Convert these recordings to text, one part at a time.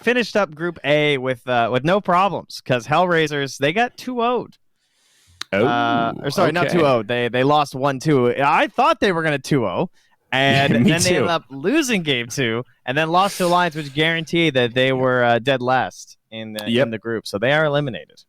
finished up Group A with no problems because Hellraisers, they got 2-0'd. Okay. Not 2-0. They lost 1-2. I thought they were going to 2-0. And then they ended up losing game 2 and then lost to Alliance, which guaranteed that they were dead last in the group. So they are eliminated.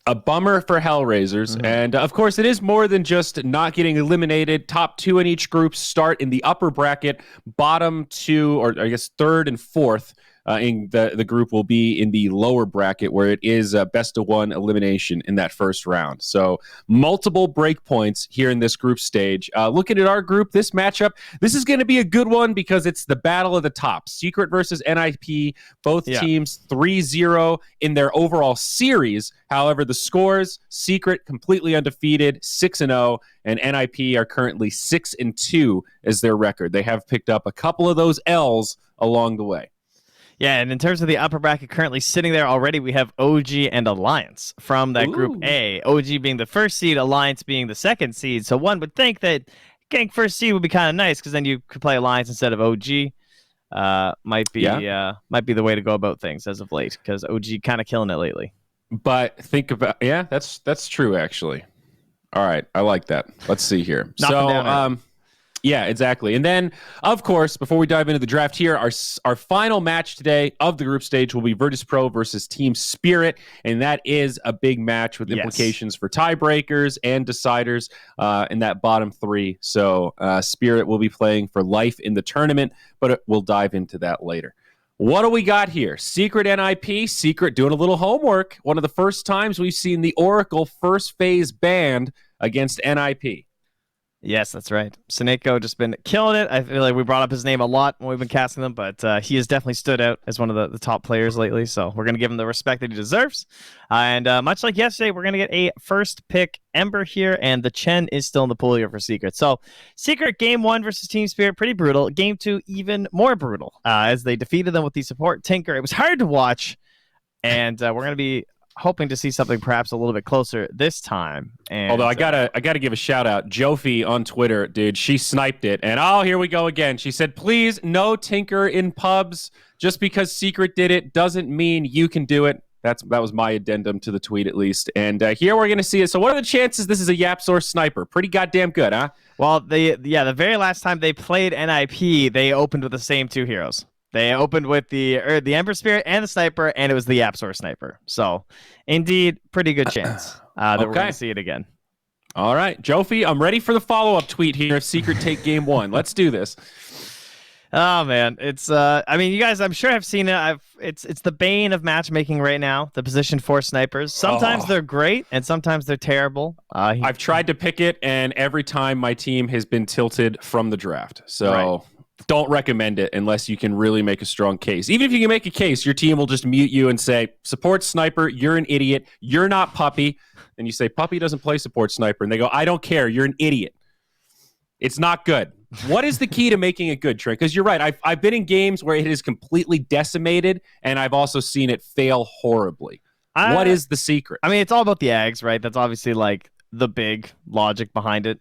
A bummer for Hellraisers. And of course, it is more than just not getting eliminated. Top 2 in each group start in the upper bracket. Bottom 2, or I guess 3rd and 4th in the group will be in the lower bracket, where it is a best of 1 elimination in that first round. So multiple breakpoints here in this group stage. Looking at our group, this matchup, this is going to be a good one because it's the battle of the top. Secret versus NIP, both teams 3-0 in their overall series. However, the scores, Secret completely undefeated, 6-0, and NIP are currently 6-2 as their record. They have picked up a couple of those L's along the way. Yeah, and in terms of the upper bracket, currently sitting there already, we have OG and Alliance from that Group A. OG being the first seed, Alliance being the second seed. So one would think that getting first seed would be kind of nice because then you could play Alliance instead of OG. Might be the way to go about things as of late because OG kind of killing it lately. But think about that's true actually. All right, I like that. Let's see here. Yeah, exactly. And then, of course, before we dive into the draft here, our final match today of the group stage will be Virtus Pro versus Team Spirit, and that is a big match with implications for tiebreakers and deciders in that bottom 3. So Spirit will be playing for life in the tournament, but we'll dive into that later. What do we got here? Secret NIP, Secret doing a little homework. One of the first times we've seen the Oracle first phase banned against NIP. Yes, that's right. Seneko just been killing it. I feel like we brought up his name a lot when we've been casting them, but he has definitely stood out as one of the top players lately, so we're going to give him the respect that he deserves. And much like yesterday, we're going to get a first pick Ember here, and the Chen is still in the pool here for Secret. So Secret Game 1 versus Team Spirit, pretty brutal. Game 2, even more brutal, as they defeated them with the support Tinker. It was hard to watch, and we're going to be hoping to see something perhaps a little bit closer this time. And, although I gotta give a shout out, Jofi on Twitter, dude, she sniped it, and here we go again. She said, "Please, no Tinker in pubs. Just because Secret did it doesn't mean you can do it." That was my addendum to the tweet, at least. And here we're gonna see it. So, what are the chances this is a Yapzor sniper? Pretty goddamn good, huh? Well, the very last time they played NIP, they opened with the same 2 heroes. They opened with the Ember Spirit and the Sniper, and it was the Yapzor Sniper. So, indeed, pretty good chance that we're going to see it again. All right, Jofi, I'm ready for the follow-up tweet here if Secret take Game 1. Let's do this. Oh, man. It's, I mean, you guys, I'm sure have seen it. It's the bane of matchmaking right now, the position 4 snipers. Sometimes they're great, and sometimes they're terrible. I've tried to pick it, and every time my team has been tilted from the draft. So... Right. Don't recommend it unless you can really make a strong case. Even if you can make a case, your team will just mute you and say, support sniper, you're an idiot. You're not Puppy. And you say, Puppy doesn't play support sniper. And they go, I don't care. You're an idiot. It's not good. What is the key to making it good, Trey? Because you're right. I've been in games where it is completely decimated, and I've also seen it fail horribly. What is the secret? I mean, it's all about the Ags, right? That's obviously like the big logic behind it.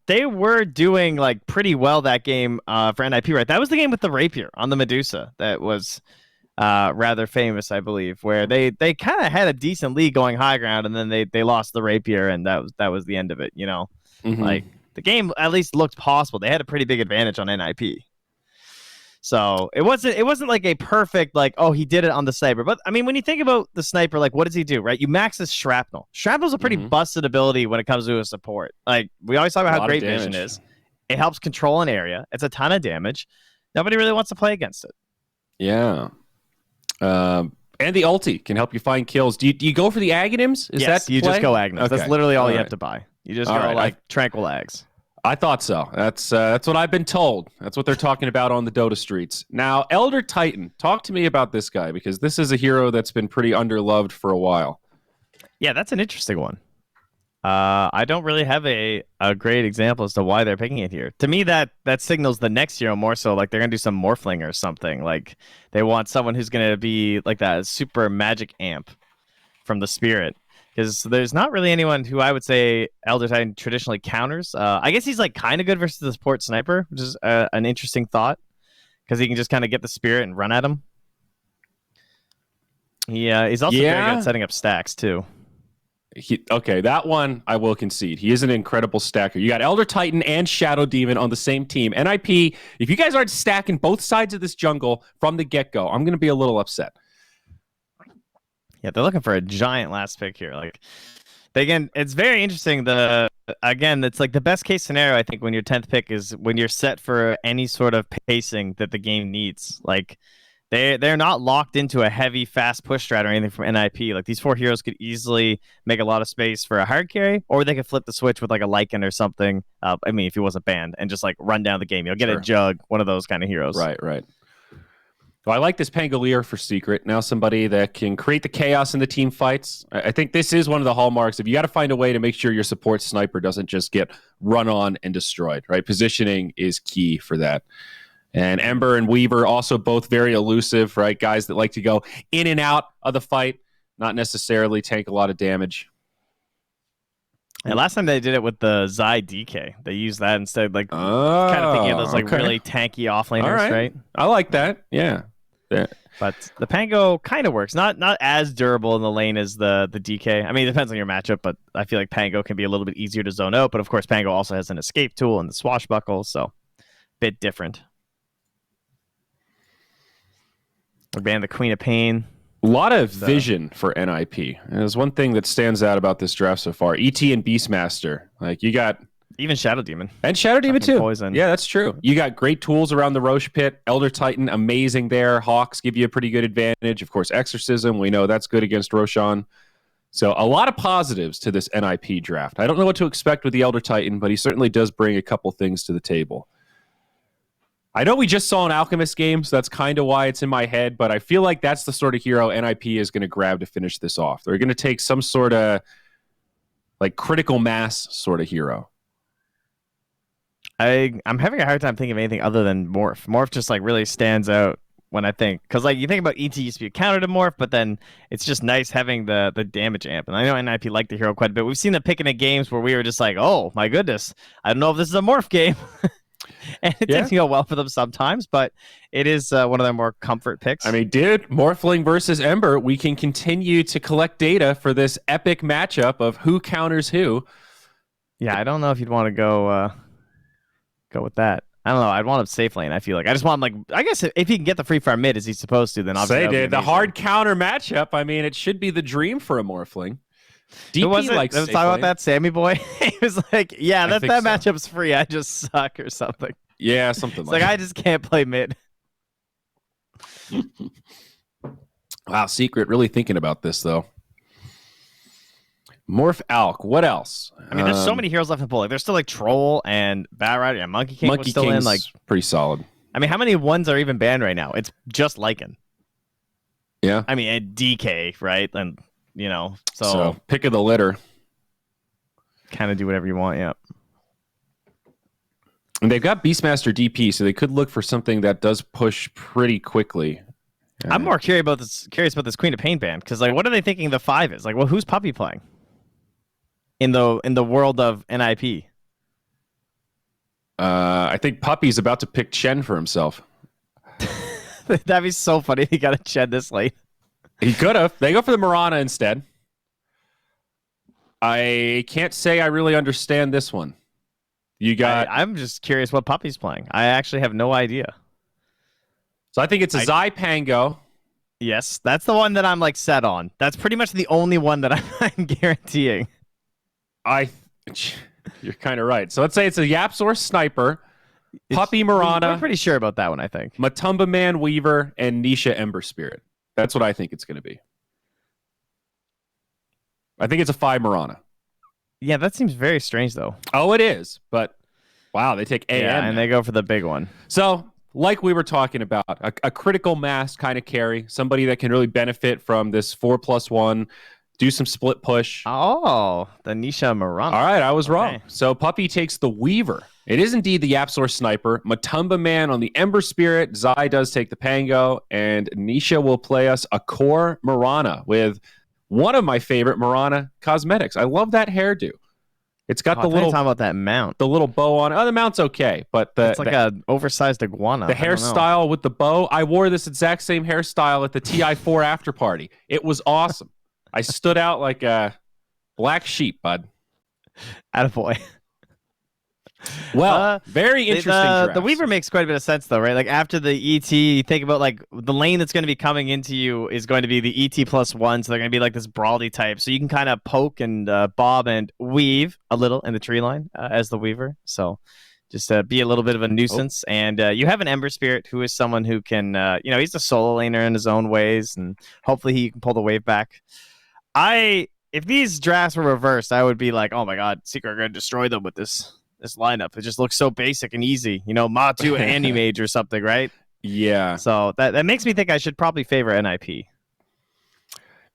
They were doing like pretty well that game for NIP, right? That was the game with the Rapier on the Medusa that was rather famous, I believe, where they kind of had a decent lead going high ground, and then they lost the Rapier, and that was the end of it, you know? Like, the game at least looked possible. They had a pretty big advantage on NIP. So it wasn't like a perfect, like, oh, he did it on the sniper. But I mean, when you think about the sniper, like, what does he do, right? You max his shrapnel. Shrapnel's a pretty busted ability when it comes to a support. Like, we always talk about how great vision is. It helps control an area. It's a ton of damage. Nobody really wants to play against it. Yeah. And the ulti can help you find kills. Do you go for the Aghanims? Yes, you just go Aghanim. Okay. That's literally all you have to buy. You just go like Tranquil Ags. I thought so. That's what I've been told. That's what they're talking about on the Dota streets. Now, Elder Titan, talk to me about this guy, because this is a hero that's been pretty underloved for a while. Yeah, that's an interesting one. I don't really have a great example as to why they're picking it here. To me, that signals the next hero more so like they're going to do some Morphling or something. Like, they want someone who's going to be like that super magic amp from the Spirit. Because there's not really anyone who I would say Elder Titan traditionally counters. I guess he's like kind of good versus the support sniper, which is an interesting thought. Because he can just kind of get the Spirit and run at him. Yeah, he's also very good at setting up stacks too. Okay, that one I will concede. He is an incredible stacker. You got Elder Titan and Shadow Demon on the same team. NIP, if you guys aren't stacking both sides of this jungle from the get-go, I'm going to be a little upset. Yeah, they're looking for a giant last pick here. Like, again, it's very interesting. Again, it's like the best case scenario, I think, when your 10th pick is when you're set for any sort of pacing that the game needs. Like, they're not locked into a heavy, fast push strat or anything from NIP. Like, these 4 heroes could easily make a lot of space for a hard carry, or they could flip the switch with like a Lycan or something. I mean, if he wasn't banned, and just like run down the game. You'll get a Jug, one of those kind of heroes. Right. Well, I like this Pangolier for Secret. Now somebody that can create the chaos in the team fights. I think this is one of the hallmarks. If you got to find a way to make sure your support sniper doesn't just get run on and destroyed, right? Positioning is key for that. And Ember and Weaver also both very elusive, right? Guys that like to go in and out of the fight, not necessarily take a lot of damage. And last time they did it with the Zai DK, they used that instead, like kind of thinking of those like really tanky offlaners, right? I like that. Yeah. But the Pango kind of works. Not as durable in the lane as the DK. I mean, it depends on your matchup, but I feel like Pango can be a little bit easier to zone out. But of course, Pango also has an escape tool and the swashbuckle, so a bit different. We banned the Queen of Pain. A lot of vision for NIP. And there's one thing that stands out about this draft so far. ET and Beastmaster. Like, you got... Even Shadow Demon. And Shadow Demon, too. Poison. Yeah, that's true. You got great tools around the Roche Pit. Elder Titan, amazing there. Hawks give you a pretty good advantage. Of course, Exorcism, we know that's good against Roshan. So a lot of positives to this NIP draft. I don't know what to expect with the Elder Titan, but he certainly does bring a couple things to the table. I know we just saw an Alchemist game, so that's kind of why it's in my head, but I feel like that's the sort of hero NIP is going to grab to finish this off. They're going to take some sort of like critical mass sort of hero. I'm having a hard time thinking of anything other than Morph. Morph just like really stands out when I think, because like you think about ET used to be a counter to Morph, but then it's just nice having the damage amp. And I know NIP liked the hero quite a bit. We've seen the pick in the games where we were just like, oh my goodness, I don't know if this is a Morph game. And it didn't go well for them sometimes, but it is one of their more comfort picks. I mean, dude, Morphling versus Ember, we can continue to collect data for this epic matchup of who counters who. Yeah, I don't know if you'd want to go with that. I don't know. I'd want him safe lane, I feel like. I just want him, like, I guess if he can get the free fire mid as he's supposed to, then obviously. Say, dude, the hard counter matchup, I mean, it should be the dream for a Morphling. DP was it? Let's talk about that Sammy boy. He was like, yeah, that matchup's free. I just suck or something. Yeah, something like I just can't play mid. Wow, Secret really thinking about this, though. Morph Alk. What else? I mean, there's so many heroes left in the pool. Like, there's still like Troll and Bat Rider and Monkey King was still in. Like, pretty solid. I mean, how many ones are even banned right now? It's just Lycan. Yeah. I mean, and DK, right? And you know, so pick of the litter. Kind of do whatever you want, yeah. And they've got Beastmaster DP, so they could look for something that does push pretty quickly. I'm more curious about this Queen of Pain ban, because like, what are they thinking the 5 is? Like, well, who's Puppy playing in the world of NIP? I think Puppy's about to pick Chen for himself. That'd be so funny if he got a Chen this late. He could have. They go for the Mirana instead. I can't say I really understand this one. You got. I'm just curious what Puppy's playing. I actually have no idea. So I think it's a Zai Pango. Yes, that's the one that I'm like set on. That's pretty much the only one that I'm guaranteeing. You're kind of right. So let's say it's a Yapzor Sniper, Puppy Mirana. I'm pretty sure about that one, I think. Matumba Man Weaver, and Nisha Ember Spirit. That's what I think it's going to be. I think it's a 5 Mirana. Yeah, that seems very strange, though. Oh, it is. But, wow, they take AM. Yeah, and they go for the big one. So, like we were talking about, a critical mass kind of carry. Somebody that can really benefit from this 4+1, do some split push. Oh, the Nisha Mirana. All right, I was wrong. So, Puppy takes the Weaver. It is indeed the Yapzor Sniper. Matumba Man on the Ember Spirit. Zai does take the Pango. And Nisha will play us a core Mirana with one of my favorite Mirana cosmetics. I love that hairdo. It's got Oh, the I thought you were little talking about that mount. bow on. Oh, the mount's okay, but It's like an oversized iguana. the I don't know. hairstyle with the bow. I wore this exact same hairstyle at the TI4 after party. It was awesome. I stood out like a black sheep, bud. Attaboy. Well, very interesting drafts. The Weaver makes quite a bit of sense, though, right? Like after the ET, you think about like the lane that's going to be coming into you is going to be the ET +1, so they're going to be like this brawly type. So you can kind of poke and bob and weave a little in the tree line as the Weaver. So just be a little bit of a nuisance. And you have an Ember Spirit, who is someone who can, he's a solo laner in his own ways, and hopefully he can pull the wave back. If these drafts were reversed, I would be like, oh my god, Secret are going to destroy them with this lineup. It just looks so basic and easy. Matu and Animage or something, right? Yeah. So that makes me think I should probably favor NIP.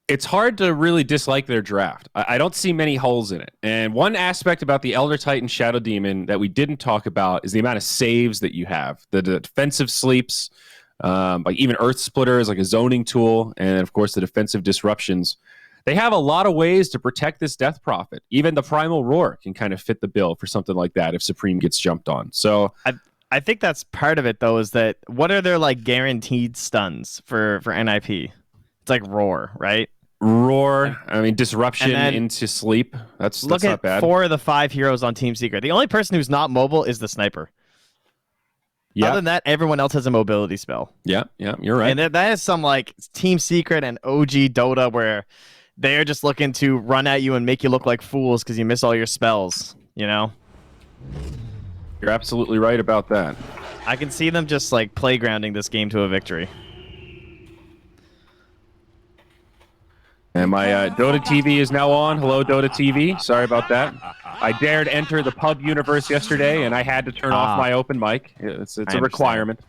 It's hard to really dislike their draft. I don't see many holes in it. And one aspect about the Elder Titan Shadow Demon that we didn't talk about is the amount of saves that you have. The defensive sleeps, like even Earth Splitter is like a zoning tool, and of course the defensive disruptions. They have a lot of ways to protect this Death Prophet. Even the Primal Roar can kind of fit the bill for something like that if Supreme gets jumped on. So I think that's part of it, though, is that what are their like guaranteed stuns for NIP? It's like Roar, right? Roar, I mean, disruption into sleep. That's look not at bad. 4 of the 5 heroes on Team Secret. The only person who's not mobile is the sniper. Yeah. Other than that, everyone else has a mobility spell. Yeah, you're right. And that is some like Team Secret and OG Dota where they're just looking to run at you and make you look like fools because you miss all your spells, You're absolutely right about that. I can see them just like playgrounding this game to a victory. And my Dota TV is now on. Hello, Dota TV. Sorry about that. I dared enter the pub universe yesterday, and I had to turn off my open mic. It's a requirement.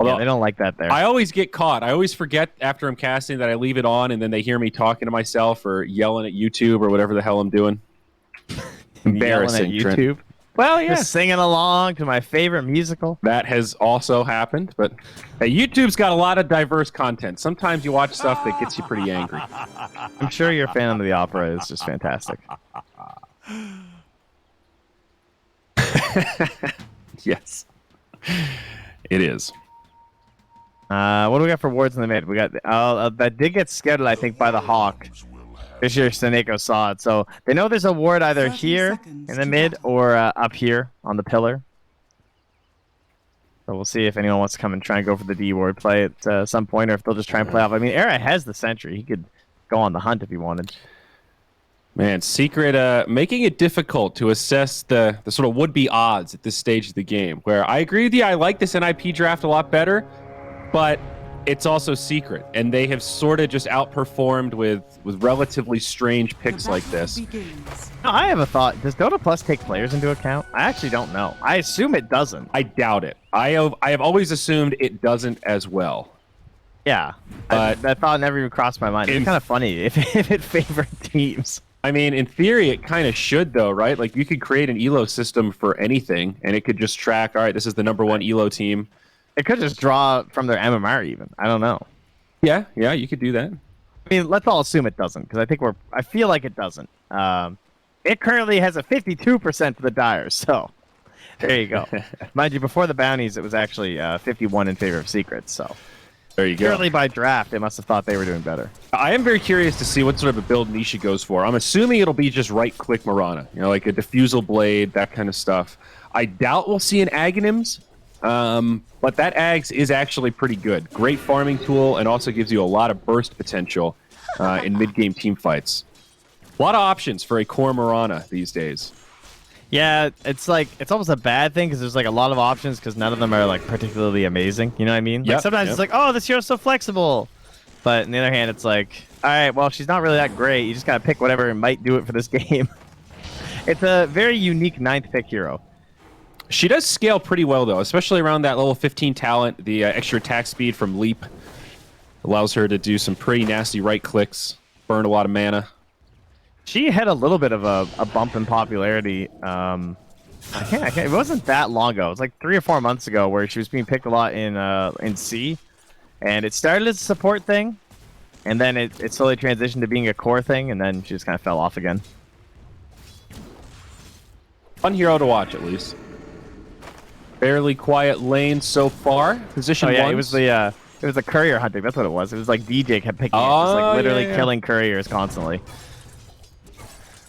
Yeah, they don't like that there. I always get caught. I always forget after I'm casting that I leave it on, and then they hear me talking to myself or yelling at YouTube or whatever the hell I'm doing. Embarrassing. Yelling at YouTube? Trent. Well, yeah. Just singing along to my favorite musical. That has also happened, but hey, YouTube's got a lot of diverse content. Sometimes you watch stuff that gets you pretty angry. I'm sure your Phantom of the Opera is just fantastic. Yes, it is. What do we got for wards in the mid? We got that did get scheduled, I think, by the Hawk. This year, Seneko saw it, so they know there's a ward either here in the mid or up here on the pillar. So we'll see if anyone wants to come and try and go for the D ward play at some point, or if they'll just try and play off. I mean, Era has the sentry; he could go on the hunt if he wanted. Man, Secret making it difficult to assess the sort of would-be odds at this stage of the game. Where I agree with you, I like this NIP draft a lot better, but it's also Secret, and they have sort of just outperformed with relatively strange picks like this. No, I have a thought. Does Dota Plus take players into account? I actually don't know. I assume it doesn't. I doubt it. I have always assumed it doesn't as well. Yeah, but that thought never even crossed my mind. It's kind of funny if it favored teams. I mean, in theory, it kind of should, though, right? Like, you could create an ELO system for anything, and it could just track, all right, this is the #1 ELO team. It could just draw from their MMR even. I don't know. Yeah, you could do that. I mean, let's all assume it doesn't, because I feel like it doesn't. It currently has a 52% for the Dyers, so there you go. Mind you, before the bounties, it was actually 51 in favor of Secrets, so there you go. Purely by draft, they must have thought they were doing better. I am very curious to see what sort of a build Nisha goes for. I'm assuming it'll be just right-click Mirana, like a Diffusal Blade, that kind of stuff. I doubt we'll see an Aghanims, but that Ags is actually pretty good. Great farming tool, and also gives you a lot of burst potential in mid-game team fights. A lot of options for a core Mirana these days. Yeah, it's almost a bad thing because there's like a lot of options because none of them are like particularly amazing. You know what I mean? Like sometimes it's like, oh, this hero's so flexible. But on the other hand, it's like, all right, well, she's not really that great. You just got to pick whatever might do it for this game. It's a very unique 9th pick hero. She does scale pretty well, though, especially around that level 15 talent. The extra attack speed from Leap allows her to do some pretty nasty right clicks, burn a lot of mana. She had a little bit of a bump in popularity. I can't, it wasn't that long ago. It was like 3 or 4 months ago where she was being picked a lot in C. And it started as a support thing, and then it slowly transitioned to being a core thing, and then she just kind of fell off again. Fun hero to watch, at least. Fairly quiet lane so far. Position Oh yeah, ones. it was the courier hunting. That's what it was. It was like DJ kept picking it, just like literally killing couriers constantly.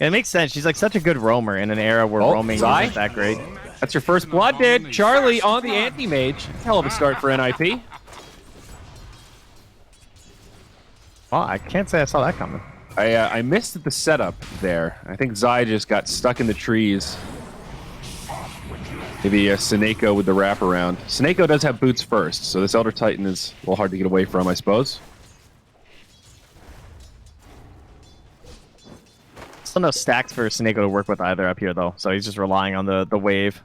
And it makes sense. She's like such a good roamer in an era where roaming isn't that great. That's your first blood, dude. Charlie on the anti-mage. Hell of a start for NIP. Oh, I can't say I saw that coming. I missed the setup there. I think Zai just got stuck in the trees. Maybe Seneko with the wraparound. Seneko does have boots first, so this Elder Titan is a little hard to get away from, I suppose. Still no stacks for Seneko to work with either up here, though, so he's just relying on the wave.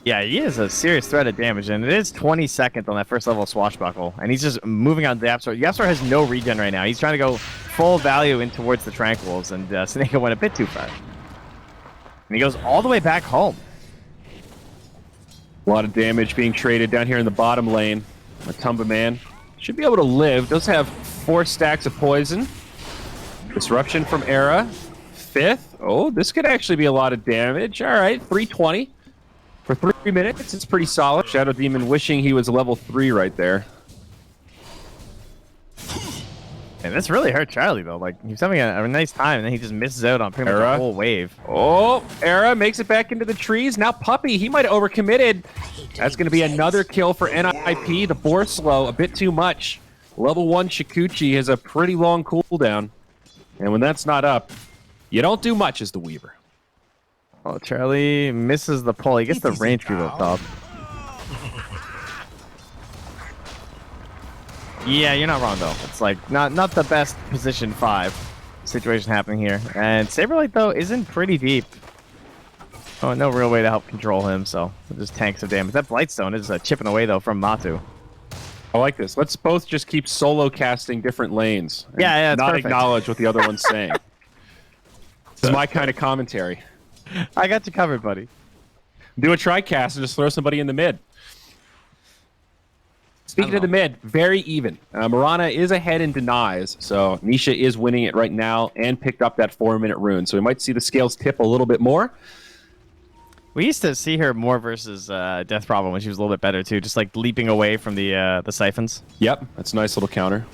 Yeah, he is a serious threat of damage, and it is 20 seconds on that first level of Swashbuckle, and he's just moving on the Yapsor. Yapsor has no regen right now. He's trying to go full value in towards the Tranquils, and Seneko went a bit too far. And he goes all the way back home. A lot of damage being traded down here in the bottom lane. Matumba Man should be able to live. Does have 4 stacks of poison. Disruption from Era. 5th. Oh, this could actually be a lot of damage. All right, 320. For 3 minutes, it's pretty solid. Shadow Demon wishing he was level 3 right there. And this really hurt Charlie, though. Like, he was having a nice time, and then he just misses out on pretty much the whole wave. Oh, Era makes it back into the trees. Now Puppy, he might have overcommitted. That's going to be another kill for NIP. The boar slow, a bit too much. Level 1 Shikuchi has a pretty long cooldown. And when that's not up, you don't do much as the Weaver. Oh, Charlie misses the pull. He gets the range creep up top. Yeah, you're not wrong, though. It's like not the best position 5 situation happening here. And Saberlight, though, isn't pretty deep. Oh, no real way to help control him, so just tanks of damage. That Blightstone is chipping away, though, from Matu. I like this. Let's both just keep solo casting different lanes. Yeah, not perfect. acknowledge what the other one's saying. This is my kind of commentary. I got you covered, buddy. Do a tri-cast and just throw somebody in the mid. Speaking of the mid, very even. Mirana is ahead in denies, so Nisha is winning it right now and picked up that 4-minute rune. So we might see the scales tip a little bit more. We used to see her more versus Death Problem when she was a little bit better, too. Just like leaping away from the siphons. Yep, that's a nice little counter.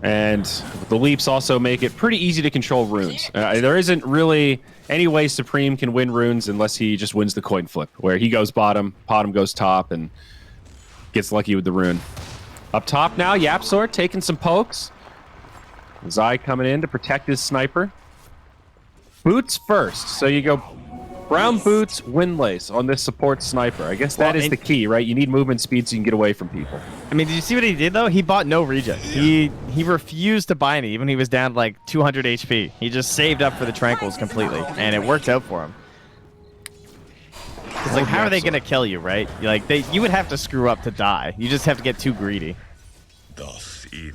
And the leaps also make it pretty easy to control runes. There isn't really any way Supreme can win runes unless he just wins the coin flip, where he goes bottom goes top, and gets lucky with the rune. Up top now, Yapsor taking some pokes. Zai coming in to protect his sniper. Boots first. So you go brown boots, windlace on this support sniper. I guess that is the key, right? You need movement speed so you can get away from people. I mean, did you see what he did, though? He bought no regen. He refused to buy any, even when he was down like 200 HP. He just saved up for the Tranquils completely, and it worked out for him. It's like, how are they going to kill you, right? You would have to screw up to die. You just have to get too greedy.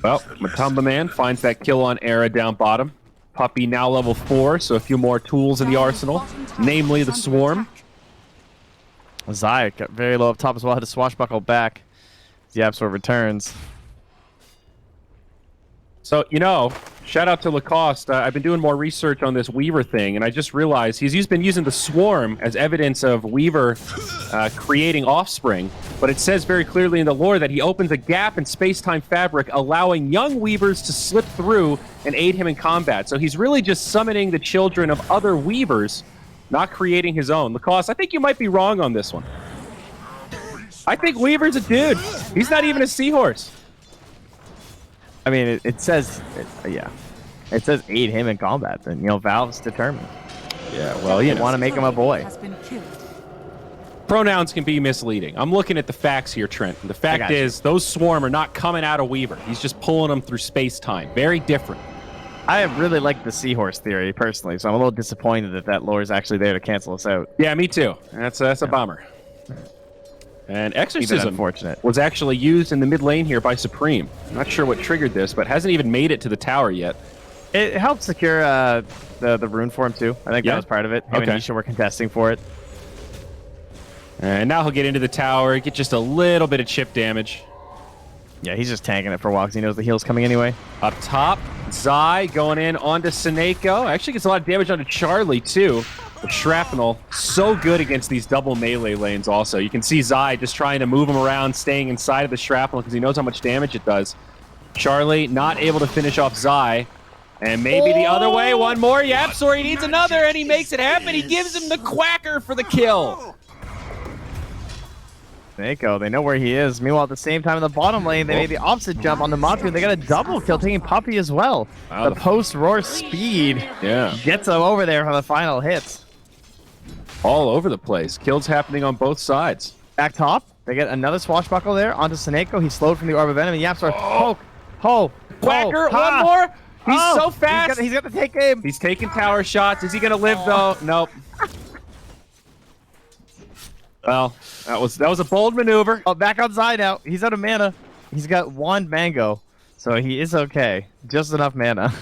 Well, Matumba Man finds that kill on Era down bottom. Puppy now level 4, so a few more tools in the arsenal, namely the Swarm. Zai got very low up top as well, had to swashbuckle back. Yapsor returns. So, shout out to Lacoste. I've been doing more research on this Weaver thing, and I just realized he's been using the Swarm as evidence of Weaver creating offspring, but it says very clearly in the lore that he opens a gap in space-time fabric, allowing young Weavers to slip through and aid him in combat. So he's really just summoning the children of other Weavers, not creating his own. Lacoste, I think you might be wrong on this one. I think Weaver's a dude. He's not even a seahorse. I mean, it says, it says aid him in combat. And Valve's determined. Yeah, well, you want to make him a boy. Pronouns can be misleading. I'm looking at the facts here, Trent. The fact is, those Swarm are not coming out of Weaver. He's just pulling them through space-time. Very different. I really like the seahorse theory, personally, so I'm a little disappointed that lore is actually there to cancel us out. Yeah, me too. That's a bummer. And Exorcism was actually used in the mid lane here by Supreme. I'm not sure what triggered this, but hasn't even made it to the tower yet. It helped secure the rune for him, too. I think that was part of it. Him and Nisha were contesting for it. And now he'll get into the tower, get just a little bit of chip damage. Yeah, he's just tanking it for a while because he knows the heal's coming anyway. Up top, Zai going in onto Seneko. Actually gets a lot of damage onto Charlie, too. The Shrapnel, so good against these double melee lanes also. You can see Zai just trying to move him around, staying inside of the Shrapnel because he knows how much damage it does. Charlie not able to finish off Zai. And maybe the other way, one more. YapzOr, he needs another, and he makes it happen. He gives him the Quacker for the kill. Seneko, they know where he is. Meanwhile, at the same time in the bottom lane, they made the opposite jump on the Matu. They got a double kill, taking Puppey as well. Wow, the post-roar speed gets him over there for the final hits. All over the place. Kills happening on both sides. Back top, they get another swashbuckle there onto Seneko. He's slowed from the Orb of Venom, and YapzOr poke, Quacker, one more. He's so fast. He's got to take aim. He's taking tower shots. Is he going to live, though? Nope. Well, that was a bold maneuver. Oh, back on Zai now. He's out of mana. He's got one mango, so he is okay. Just enough mana.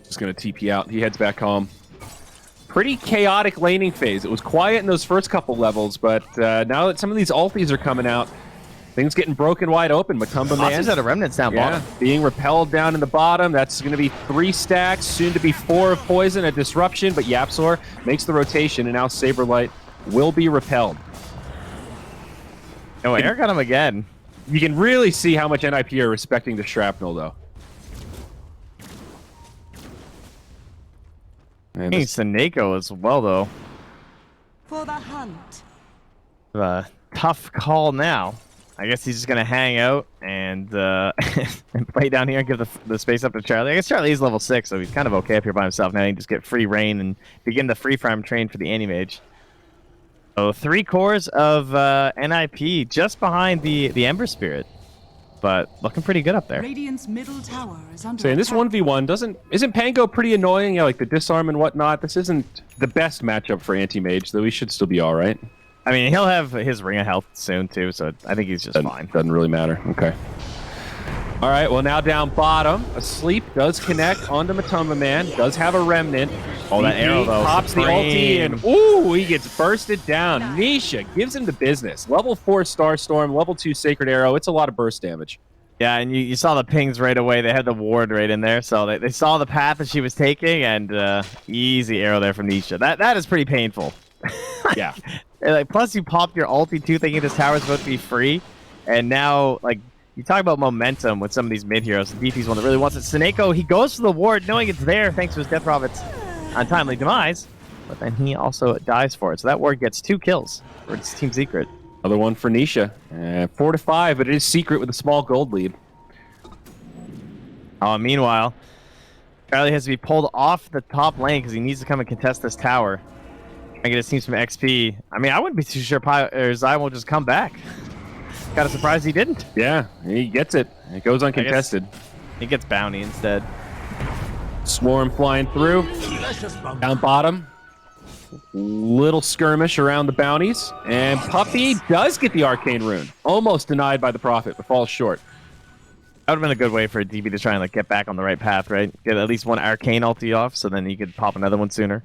Just going to TP out. He heads back home. Pretty chaotic laning phase. It was quiet in those first couple levels, but now that some of these ultis are coming out, things getting broken wide open. Matumba Man. He's at a remnants down bottom. Being repelled down in the bottom. That's going to be 3 stacks, soon to be 4 of poison, a disruption, but YapzOr makes the rotation, and now Saberlight will be repelled. Oh, Air got him again. You can really see how much NIP are respecting the Shrapnel, though. And Seneko as well, though. For the hunt. Tough call now. I guess he's just gonna hang out and and play down here and give the space up to Charlie. I guess Charlie is level 6, so he's kind of okay up here by himself. Now he can just get free reign and begin the free farm train for the Anti-Mage. So 3 cores of NIP just behind the Ember Spirit, but looking pretty good up there. Radiant's middle tower is under saying this 1v1 isn't Pango pretty annoying? Yeah, like the disarm and whatnot. This isn't the best matchup for Anti-Mage, though he should still be all right. I mean, he'll have his ring of health soon too, so I think he's just fine. Doesn't really matter. Okay. All right, well, now down bottom. Asleep does connect onto Matumba Man. Does have a remnant. Oh, that arrow, though. Pops the ulti, and ooh, he gets bursted down. Nisha gives him the business. Level 4 Starstorm, level 2 Sacred Arrow. It's a lot of burst damage. Yeah, and you saw the pings right away. They had the ward right in there, so they saw the path that she was taking, and easy arrow there from Nisha. That is pretty painful. Yeah. Like, plus, you popped your ulti too, thinking this tower's supposed to be free, and now, like, you talk about momentum with some of these mid heroes. The DP's one that really wants it. Seneko, he goes for the ward, knowing it's there thanks to his Death Prophet's untimely demise, but then he also dies for it. So that ward gets 2 kills for its Team Secret. Another one for Nisha. 4 to 5, but it is Secret with a small gold lead. Meanwhile, Charlie has to be pulled off the top lane because he needs to come and contest this tower and get his team some XP. I mean, I wouldn't be too sure Zai won't just come back. Kind of surprised he didn't. Yeah, he gets it. It goes uncontested. He gets bounty instead. Swarm flying through. Down bottom. Little skirmish around the bounties. And Puppey does get the Arcane Rune. Almost denied by the Prophet, but falls short. That would have been a good way for a DB to try and like get back on the right path, right? Get at least one Arcane ulti off, so then you could pop another one sooner.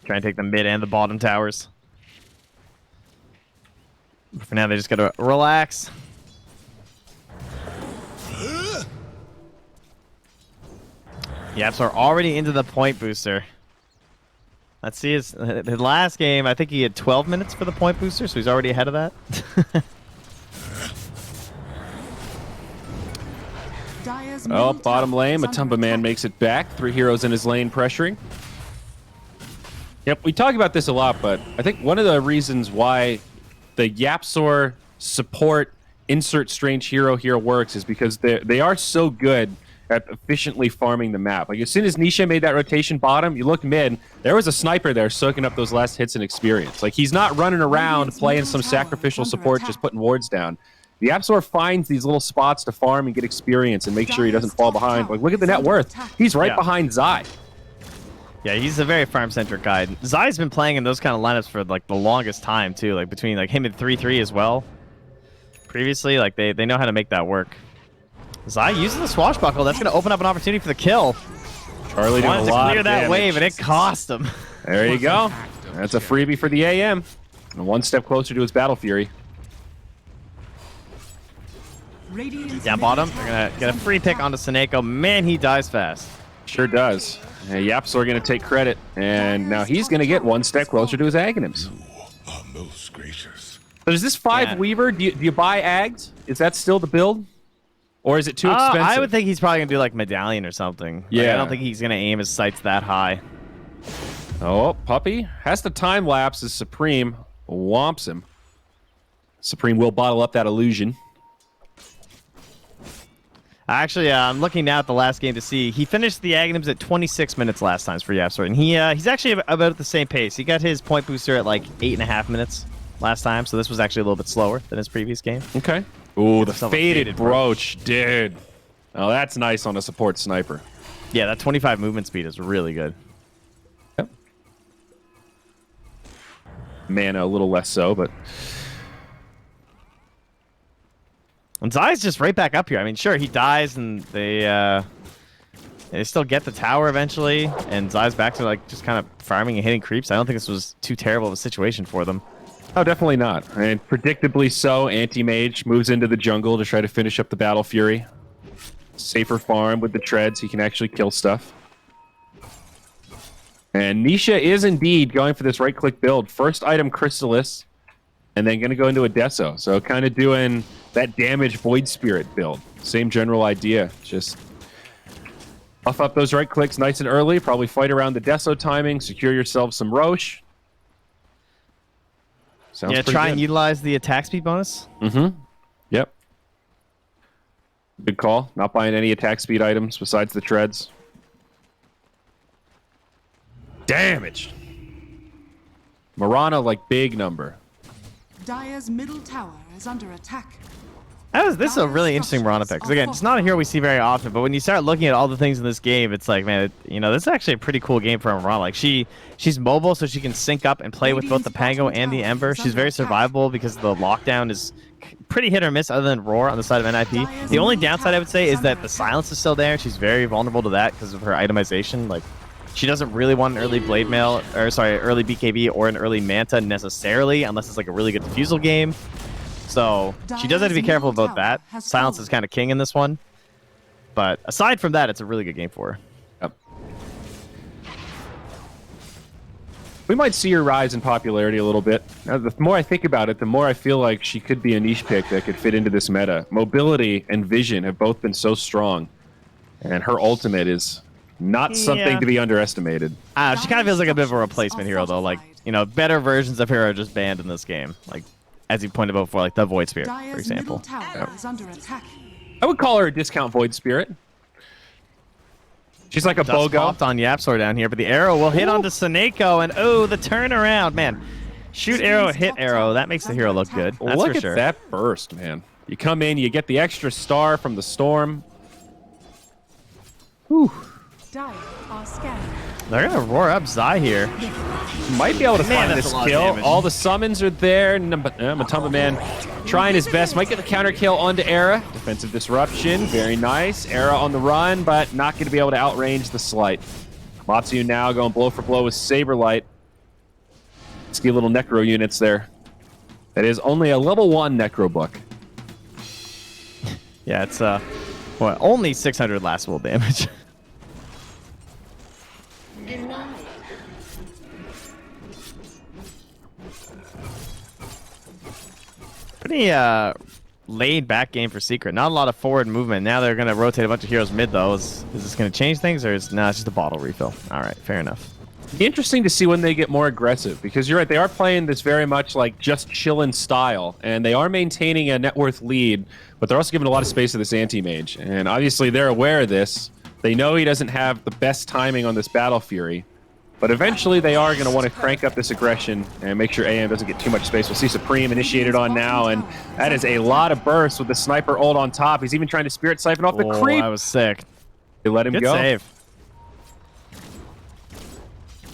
Try and take the mid and the bottom towers. For now, they just gotta relax. YapzOr already into the point booster. Let's see his last game. I think he had 12 minutes for the point booster, so he's already ahead of that. Oh, bottom lane. Matumba Man makes it back. 3 heroes in his lane pressuring. Yep, we talk about this a lot, but I think one of the reasons why the YapzOr support insert strange hero here works is because they are so good at efficiently farming the map. Like, as soon as Nisha made that rotation bottom, you look mid, there was a sniper there soaking up those last hits and experience. Like, he's not running around playing some sacrificial support just putting wards down. The YapzOr finds these little spots to farm and get experience and make sure he doesn't fall behind. Like, look at the net worth. He's right behind Zai. Yeah, he's a very farm-centric guy. Zai's been playing in those kind of lineups for like the longest time too, like between like him and 3-3 as well. Previously, like they know how to make that work. Zai uses the swashbuckle. That's going to open up an opportunity for the kill. Charlie doing a lot to clear of that damage. wave, and it cost him. There you go. That's a freebie for the AM. And 1 step closer to his Battle Fury. Down bottom, they're going to get a free pick onto Seneko. Man, he dies fast. Sure does. Yapsor going to take credit, and now he's going to get one step closer to his Aghanims. Are most gracious. So is this 5 Yeah. Weaver? Do you buy Ags? Is that still the build? Or is it too expensive? I would think he's probably going to do like Medallion or something. Like, Yeah. I don't think he's going to aim his sights that high. Oh, Puppy has the time lapse as Supreme whomps him. Supreme will bottle up that illusion. Actually, I'm looking now at the last game to see. He finished the Aghanims at 26 minutes last time for Yapsor, and he's actually about at the same pace. He got his point booster at like 8.5 minutes last time, so this was actually a little bit slower than his previous game. Okay. Ooh, the Somewhat faded brooch, dude. Oh, that's nice on a support sniper. Yeah, that 25 movement speed is really good. Yep. Mana a little less so, but And Zai's just right back up here. I mean, sure, he dies, and they still get the tower eventually, and Zai's back to like just kind of farming and hitting creeps. I don't think this was too terrible of a situation for them. oh, definitely not. And predictably so, Anti-Mage moves into the jungle to try to finish up the Battle Fury. Safer farm with the treads. He can actually kill stuff. And Nisha is indeed going for this right-click build. First item, Crystallis, and then going to go into a Deso. So kind of doing that damage Void Spirit build. Same general idea. Just buff up those right clicks nice and early. Probably fight around the Deso timing. Secure yourself some Roche. Sounds Yeah, pretty try good. and utilize the attack speed bonus. Mm-hmm. Yep. Good call. Not buying any attack speed items besides the treads. Damage. Marana, like, big number. Dire's middle tower is under attack. This is a really interesting Mirana pick. 'Cause again, it's not a hero we see very often, but when you start looking at all the things in this game, it's like, man, this is actually a pretty cool game for Mirana. Like, she's mobile, so she can sync up and play with both the Pango and the Ember. She's very survivable because the lockdown is pretty hit or miss other than Roar on the side of NIP. The only downside I would say is that the silence is still there. She's very vulnerable to that because of her itemization. Like, she doesn't really want an early Blade Mail, or sorry, early BKB or an early Manta necessarily, unless it's like a really good defusal game. So she does have to be careful about that. Silence is kind of king in this one. But aside from that, it's a really good game for her. Yep. We might see her rise in popularity a little bit. Now, the more I think about it, the more I feel like she could be a niche pick that could fit into this meta. Mobility and vision have both been so strong. And her ultimate is not something to be underestimated. She kind of feels like a bit of a replacement hero, though. Like, better versions of her are just banned in this game. Like, as you pointed out before, like the Void Spirit, for example. Tower is under attack. I would call her a discount Void Spirit. She's like a Dust BOGO. popped on Yapsor down here, but the arrow will hit onto Saneko, and the turnaround, man. Shoot arrow, hit arrow. That makes the hero look good. That's Look for at sure. that burst, man. You come in, you get the extra star from the storm. Whew. Dire are scanning. They're gonna roar up Zai here. Might be able to Man, find that's this a lot of kill. damage. All the summons are there. Matamba Man trying his best. Might get the counter kill onto Era. Defensive disruption. Very nice. Era on the run, but not going to be able to outrange the slight. Matsu now going blow for blow with Saberlight. Ski little Necro units there. That is only a level 1 Necro book. Yeah, it's only 600 lastable damage. Pretty laid back game for Secret. Not a lot of forward movement. Now they're gonna rotate a bunch of heroes mid though. Is this gonna change things, or it's just a bottle refill? All right, fair enough. It'd be interesting to see when they get more aggressive, because you're right, they are playing this very much like just chillin' style, and they are maintaining a net worth lead, but they're also giving a lot of space to this anti-mage, and obviously they're aware of this. They know he doesn't have the best timing on this Battle Fury, but eventually they are going to want to crank up this aggression and make sure AM doesn't get too much space. We'll see Supreme initiated on now, and that is a lot of burst with the sniper ult on top. He's even trying to Spirit Siphon off the creep. I was sick. They let him Good go. save.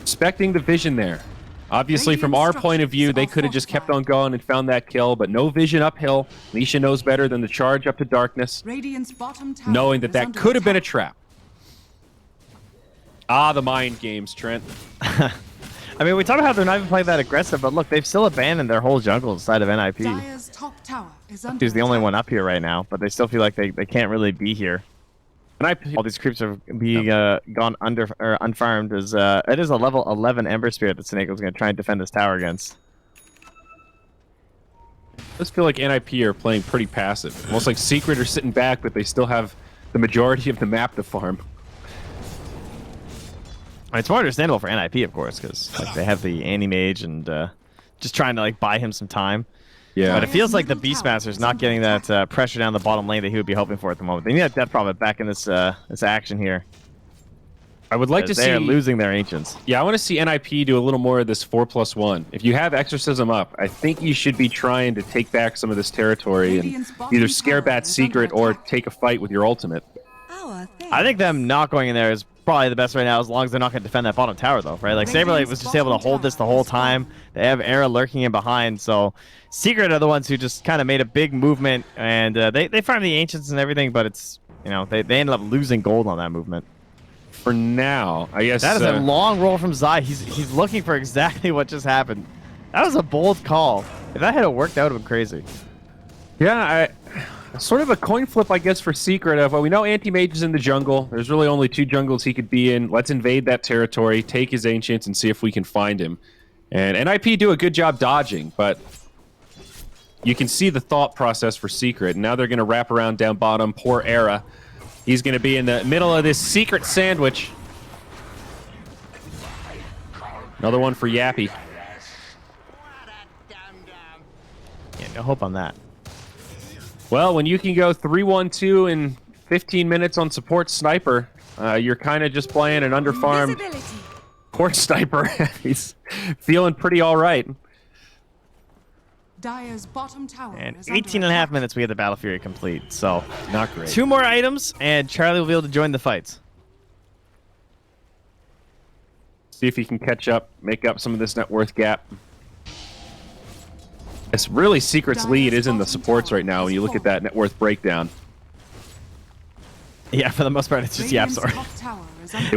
Respecting the vision there. Obviously, from our point of view, they could have just kept on going and found that kill, but no vision uphill. Nisha knows better than the charge up to darkness, Radiant's bottom tower knowing that is that under could have been a attack. trap. Ah, the mind games, Trent. I mean, we talk about how they're not even playing that aggressive, but look, they've still abandoned their whole jungle inside of NIP. Dire's top tower is under Who's the only attack. one up here right now, but they still feel like they can't really be here. NIP. All these creeps are being gone under or unfarmed. It is a level 11 Ember Spirit that Snake's going to try and defend this tower against. I just feel like NIP are playing pretty passive. Almost like Secret are sitting back, but they still have the majority of the map to farm. It's more understandable for NIP, of course, because like, they have the Anti-Mage and just trying to like buy him some time. Yeah. But it feels like the Beastmaster's not getting that pressure down the bottom lane that he would be hoping for at the moment. They need that Death Prophet back in this action here. I would like to see... They're losing their Ancients. Yeah, I want to see NIP do a little more of this 4+1. If you have Exorcism up, I think you should be trying to take back some of this territory and either scare Bat Secret or take a fight with your ultimate. I think them not going in there is probably the best right now, as long as they're not going to defend that bottom tower, though, right? Like, Saberlight was just able to hold this the whole time. They have Era lurking in behind, so Secret are the ones who just kind of made a big movement, and they farmed the Ancients and everything, but it's, you know, they ended up losing gold on that movement. For now, I guess... That is a long roll from Zai. He's looking for exactly what just happened. That was a bold call. If that had worked, that would have been crazy. Yeah, sort of a coin flip, I guess, for Secret of, well, we know Anti-Mage is in the jungle. There's really only 2 jungles he could be in. Let's invade that territory, take his Ancients, and see if we can find him. And NIP do a good job dodging, but you can see the thought process for Secret. And now they're going to wrap around down bottom. Poor Era. He's going to be in the middle of this Secret sandwich. Another one for Yappy. Yeah, no hope on that. Well, when you can go 3-1-2 in 15 minutes on support sniper, you're kind of just playing an underfarmed port sniper. He's feeling pretty all right. Dire's bottom tower And is 18 and a half minutes, we get the Battle Fury complete. So, Not great. 2 more items, and Charlie will be able to join the fights. See if he can catch up, make up some of this net worth gap. It's really Secret's lead is in the supports right now when you look at that net worth breakdown. Yeah, for the most part, it's just Yapzor.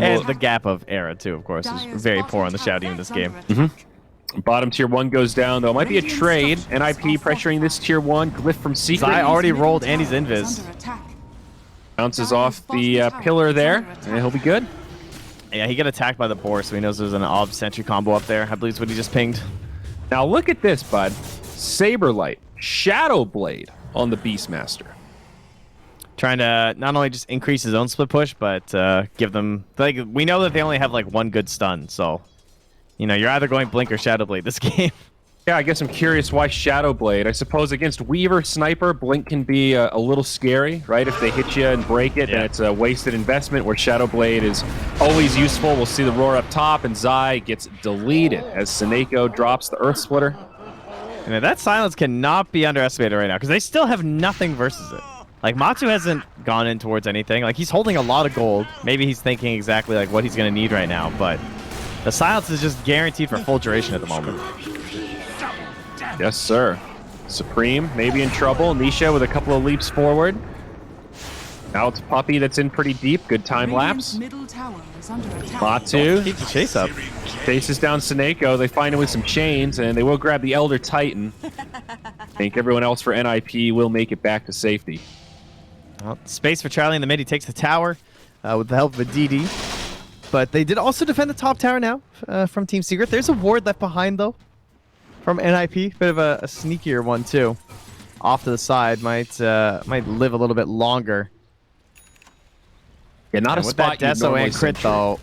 And the gap of Era, too, of course, is very poor on the Shadow in this game. Bottom tier 1 goes down, though. Might be a trade. NIP pressuring this tier 1. Glyph from Secret. Zai already rolled Andy's Invis. Bounces off the pillar there, and he'll be good. Yeah, he got attacked by the boar, so he knows there's an Ob Sentry combo up there. I believe it's what he just pinged. Now look at this, bud. Saberlight, Shadow Blade on the Beastmaster. Trying to not only just increase his own split push, but give them... Like, we know that they only have, like, 1 good stun, so... You know, you're either going Blink or Shadow Blade this game. Yeah, I guess I'm curious why Shadow Blade. I suppose against Weaver Sniper, Blink can be a little scary, right? If they hit you and break it, then it's a wasted investment, where Shadow Blade is always useful. We'll see the roar up top, and Zai gets deleted as Seneko drops the Earth Splitter. And that silence cannot be underestimated right now, because they still have nothing versus it. Like, Matsu hasn't gone in towards anything. Like, he's holding a lot of gold. Maybe he's thinking exactly like what he's going to need right now, but the silence is just guaranteed for full duration at the moment. Yes, sir. Supreme maybe in trouble. Nisha with a couple of leaps forward. Now it's Puppy that's in pretty deep. Good time lapse. Matsu Keep the chase up. chases down Seneko. They find him with some chains, and they will grab the Elder Titan. I think everyone else for NIP will make it back to safety. Well, space for Charlie in the mid. He takes the tower with the help of a DD. But they did also defend the top tower now from Team Secret. There's a ward left behind, though, from NIP. Bit of a sneakier one, too. Off to the side. Might live a little bit longer. Yeah, not and a with spot that Deso and crit, though.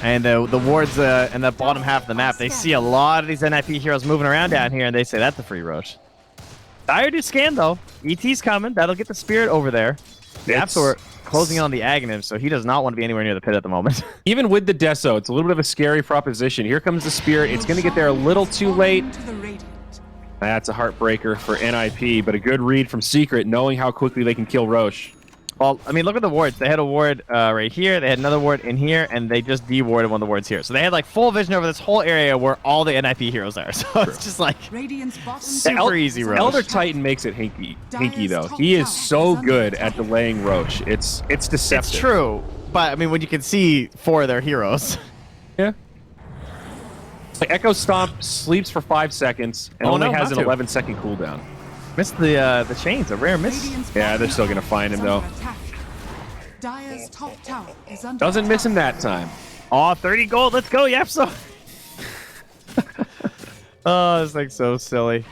And the wards in the bottom half of the map, they see a lot of these NIP heroes moving around down here, and they say that's a free rush. Dire do scan, though. ET's coming. That'll get the Spirit over there. The Yapzor closing on the Aghanim, so he does not want to be anywhere near the pit at the moment. Even with the Deso, it's a little bit of a scary proposition. Here comes the Spirit. It's going to get there a little too late. That's a heartbreaker for NIP, but a good read from Secret, knowing how quickly they can kill Roche. Well, I mean, look at the wards. They had a ward right here. They had another ward in here, and they just de-warded one of the wards here. So they had like full vision over this whole area where all the NIP heroes are. So it's just like super easy Roche. Elder Titan makes it hinky though. He is so good at delaying Roche. It's deceptive. It's true, but I mean, when you can see 4 of their heroes. Yeah. Like Echo Stomp sleeps for 5 seconds and only has an 11-second cooldown. Missed the chains, a rare miss. Yeah, they're still gonna find him though. Dire's top tower is under Doesn't miss him attack. that time. Oh, 30 gold. Let's go, Yapso. Oh, this thing's so silly.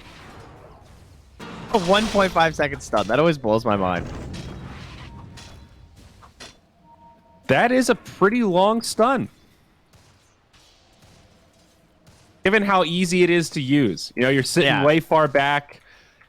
A 1.5 second stun. That always blows my mind. That is a pretty long stun. Given how easy it is to use. You know, you're sitting way far back.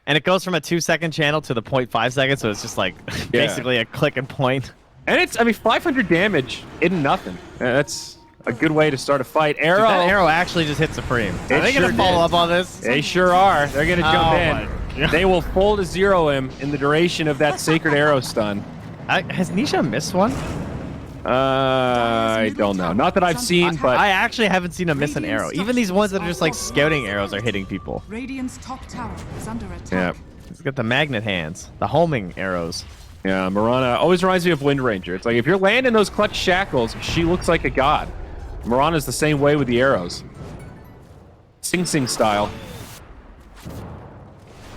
And it goes from a 2-second channel to the 0.5 seconds, so it's just like basically a click and point. And it's, I mean, 500 damage isn't nothing. That's a good way to start a fight. Arrow. Dude, that arrow actually just hit Supreme. Are they going to follow up on this? They sure are. They're going to jump in. They will full to zero him in the duration of that Sacred Arrow stun. Has Nisha missed one? I don't know. Not that I've seen, but I actually haven't seen him miss an arrow. Even these ones that are just like scouting arrows are hitting people. Radiant's top tower is under attack. yeah. He's got the magnet hands, the homing arrows. Yeah, Mirana always reminds me of Wind Ranger. It's like if you're landing those clutch shackles, she looks like a god. Mirana's the same way with the arrows. Sing Sing style.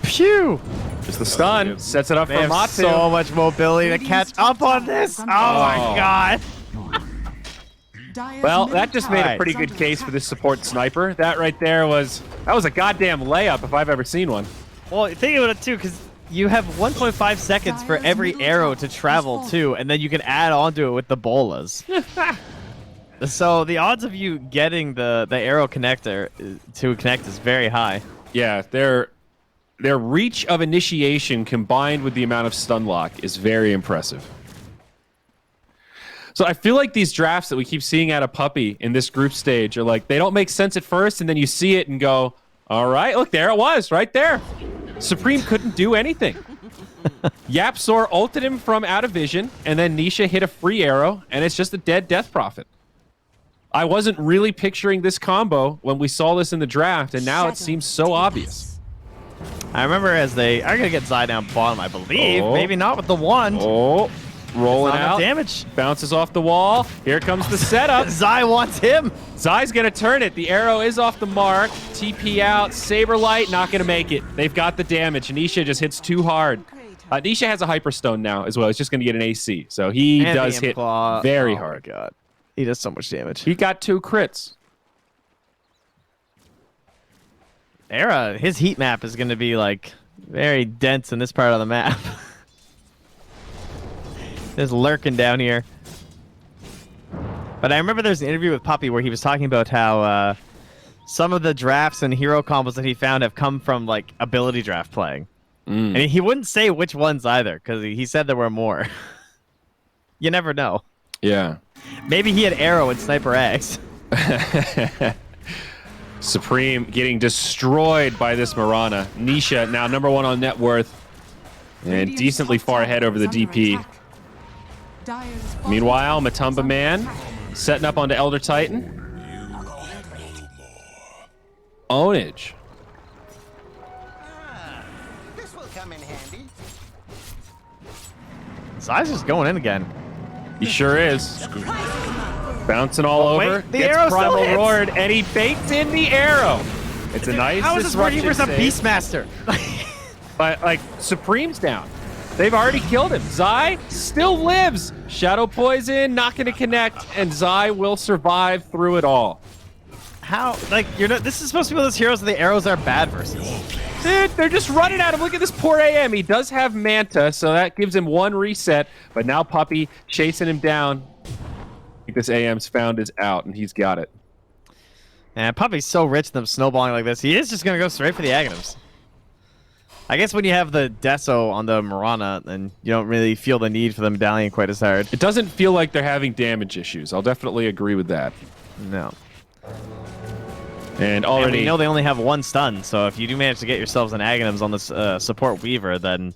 Phew! Just the stun sets it up They for have Matu. so much mobility to catch up on this. Oh my god! Dire's Well, middle that just made tower a pretty is good under case for attack. this support sniper. That right there was a goddamn layup if I've ever seen one. Well, think about it too, because you have 1.5 seconds for every arrow to travel too, and then you can add onto it with the bolas. So the odds of you getting the arrow connector to connect is very high. Yeah, their reach of initiation combined with the amount of stun lock is very impressive. So I feel like these drafts that we keep seeing out of Puppy in this group stage are like, they don't make sense at first, and then you see it and go, all right, look, there it was, right there. Supreme couldn't do anything. Yapsor ulted him from out of vision, and then Nisha hit a free arrow, and it's just a dead Death Prophet. I wasn't really picturing this combo when we saw this in the draft, and now it seems so obvious. I remember as they are going to get Zai down bottom, I believe. Oh. Maybe not with the wand. Oh, rolling Not enough out. damage. Bounces off the wall. Here comes the setup. Zai wants him. Zai's going to turn it. The arrow is off the mark. TP out. Saberlight not going to make it. They've got the damage. Nisha just hits too hard. Nisha has a Hyperstone now as well. He's just going to get an AC. So he And does the hit Claw. very Oh my hard. God. He does so much damage. He got 2 crits. Era, his heat map is going to be like very dense in this part of the map. Just lurking down here. But I remember there's an interview with Puppy where he was talking about how some of the drafts and hero combos that he found have come from like ability draft playing. And he wouldn't say which ones either because he said there were more. You never know. Yeah. Maybe he had Arrow and Sniper X. Supreme getting destroyed by this Mirana. Nisha now #1 on net worth and Radiant's decently top far tower ahead over the is under DP. attack. Dire's bottom Meanwhile, tower is Matumba under Man attack. setting up onto Elder Titan. Ownage. This will come in handy. Zai's just going in again. He sure is. Bouncing all Oh, wait, over. the Gets arrow still primal hits. roared, and he bakes in the arrow. It's a nice How is this working for some disruption Beastmaster? save. But, like, Supreme's down. They've already killed him. Zai still lives. Shadow Poison, not going to connect, and Zai will survive through it all. How? Like, you're not. This is supposed to be one of those heroes that the arrows are bad versus. Dude, they're just running at him. Look at this poor AM. He does have Manta, so that gives him 1 reset, but now Puppy chasing him down. I think this AM's found his out, and he's got it. And Puppy's so rich them snowballing like this. He is just going to go straight for the Aghanims. I guess when you have the Deso on the Mirana, then you don't really feel the need for the Medallion quite as hard. It doesn't feel like they're having damage issues. I'll definitely agree with that. No. And And already, we know they only have 1 stun, so if you do manage to get yourselves an Aghanims on this support Weaver, then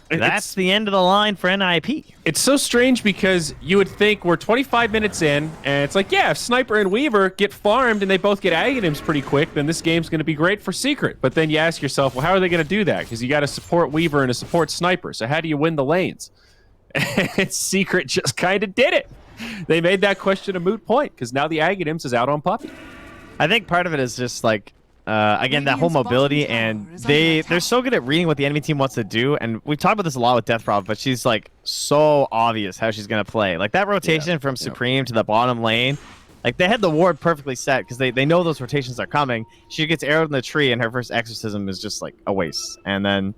that's the end of the line for NIP. it's so strange because you would think we're 25 minutes in, and it's like, yeah, if Sniper and Weaver get farmed and they both get Aghanims pretty quick, then this game's going to be great for Secret. But then you ask yourself, well, how are they going to do that? Because you got a support Weaver and a support Sniper. So how do you win the lanes? And Secret just kind of did it. They made that question a moot point because now the Aghanims is out on Puppy. I think part of it is just like Again, that whole mobility, and they're so good at reading what the enemy team wants to do. And we've talked about this a lot with Death Prop, but she's like so obvious how she's gonna play. Like that rotation from Supreme to the bottom lane, like they had the ward perfectly set because they know those rotations are coming. She gets arrowed in the tree, and her first exorcism is just like a waste. And then,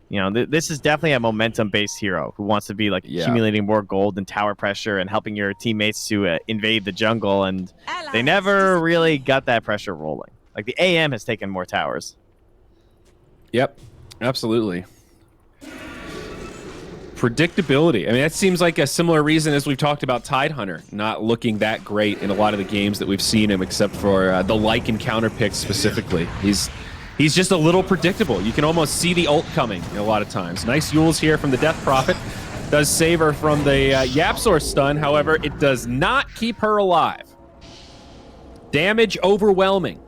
you know, this is definitely a momentum-based hero who wants to be like accumulating more gold and tower pressure and helping your teammates to invade the jungle. And they never really got that pressure rolling. Like the AM has taken more towers. Yep, absolutely. Predictability. I mean, that seems like a similar reason as we've talked about Tidehunter not looking that great in a lot of the games that we've seen him, except for the like and counter picks specifically. He's just a little predictable. You can almost see the ult coming a lot of times. Nice Yules here from the Death Prophet. Does save her from the Yapsor stun. However, it does not keep her alive. Damage overwhelming.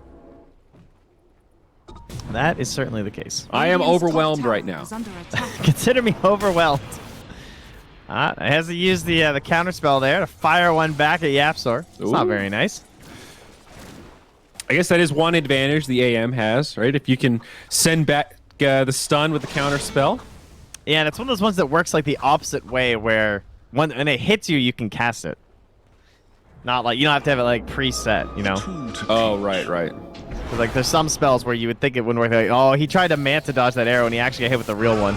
That is certainly the case. I am overwhelmed right now. Consider me overwhelmed. It has to use the counter spell there to fire one back at Yapsor. It's not very nice. I guess that is one advantage the AM has, right? If you can send back the stun with the counter spell. Yeah, and it's one of those ones that works like the opposite way, where when it hits you, you can cast it. Not like you don't have to have it like preset, you know? Oh, right. Like there's some spells where you would think it wouldn't work. Like, oh, he tried to manta dodge that arrow, and he actually got hit with the real one.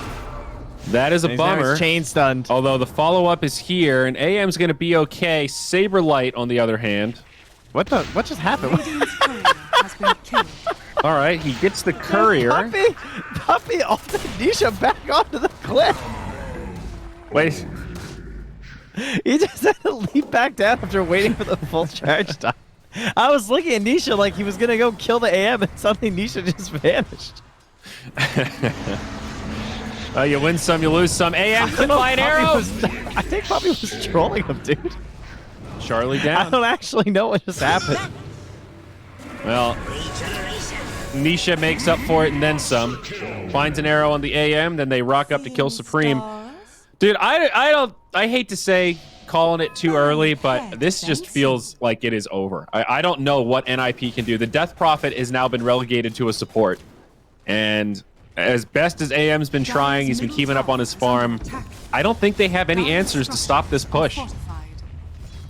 That is a bummer. Chain stunned. Although the follow-up is here, and AM's going to be okay. Saberlight, on the other hand. What just happened? Has been killed. All right, he gets the courier. Puppy ulted Nisha back onto the cliff. Wait. He just had to leap back down after waiting for the full charge time. I was looking at Nisha like he was going to go kill the AM, and suddenly Nisha just vanished. You win some, you lose some. AM clip by an arrow. I think Puppy was trolling him, dude. Charlie down. I don't actually know what just happened. Well, Nisha makes up for it and then some. Finds an arrow on the AM, then they rock up to kill Supreme. Dude, I hate to say calling it too early, but this just feels like it is over. I don't know what NIP can do. The Death Prophet has now been relegated to a support. And as best as AM's been trying, he's been keeping up on his farm. I don't think they have any answers to stop this push.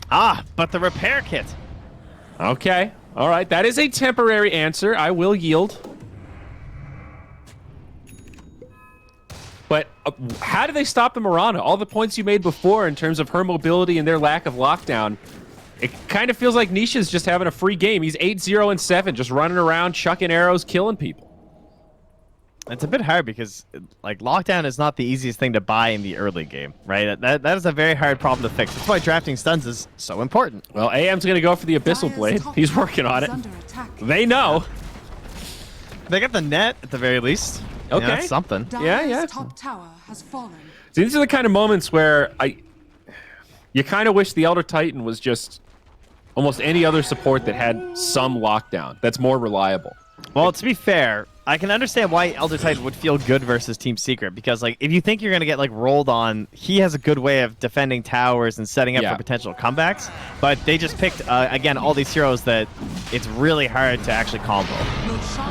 But the repair kit. Okay. All right. That is a temporary answer. I will yield. But how do they stop the Mirana? All the points you made before in terms of her mobility and their lack of lockdown, it kind of feels like Nisha's just having a free game. He's 8-0-7, just running around, chucking arrows, killing people. It's a bit hard because, like, lockdown is not the easiest thing to buy in the early game, right? That is a very hard problem to fix. That's why drafting stuns is so important. Well, AM's going to go for the Abyssal Blade. He's working on it. They know. They got the net, at the very least. Okay. That's something. Yeah. Top tower has fallen. See, these are the kind of moments where you kind of wish the Elder Titan was just almost any other support that had some lockdown that's more reliable. Well, to be fair, I can understand why Elder Titan would feel good versus Team Secret, because like if you think you're going to get like rolled on, he has a good way of defending towers and setting up for potential comebacks, but they just picked, again, all these heroes that it's really hard to actually combo.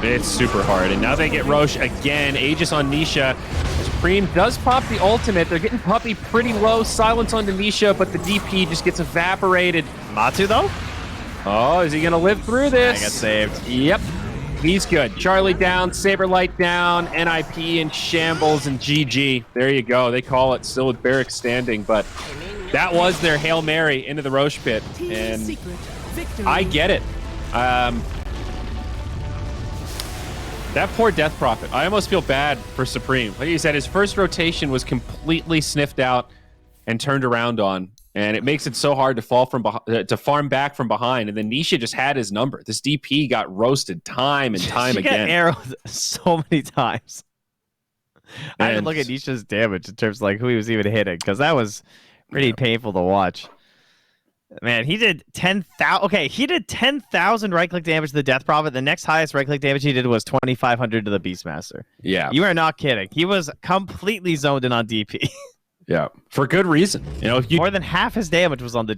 It's super hard, and now they get Roche again. Aegis on Nisha. Supreme does pop the ultimate. They're getting Puppy pretty low. Silence on Nisha, but the DP just gets evaporated. Matu, though? Oh, is he going to live through this? I got saved. Yep. He's good. Charlie down, Saberlight down, NIP in shambles, and GG. There you go. They call it still with Barrack standing, but that was their Hail Mary into the Roche pit, and I get it. That poor Death Prophet. I almost feel bad for Supreme. Like you said, his first rotation was completely sniffed out and turned around on. And it makes it so hard to to farm back from behind. And then Nisha just had his number. This DP got roasted time and time again. She got arrowed so many times. I had to look at Nisha's damage in terms of like who he was even hitting, because that was pretty painful to watch. Man, he did 10,000. Okay, he did 10,000 right-click damage to the Death Prophet. The next highest right-click damage he did was 2,500 to the Beastmaster. Yeah. You are not kidding. He was completely zoned in on DP. Yeah, for good reason. You know, more than half his damage was on the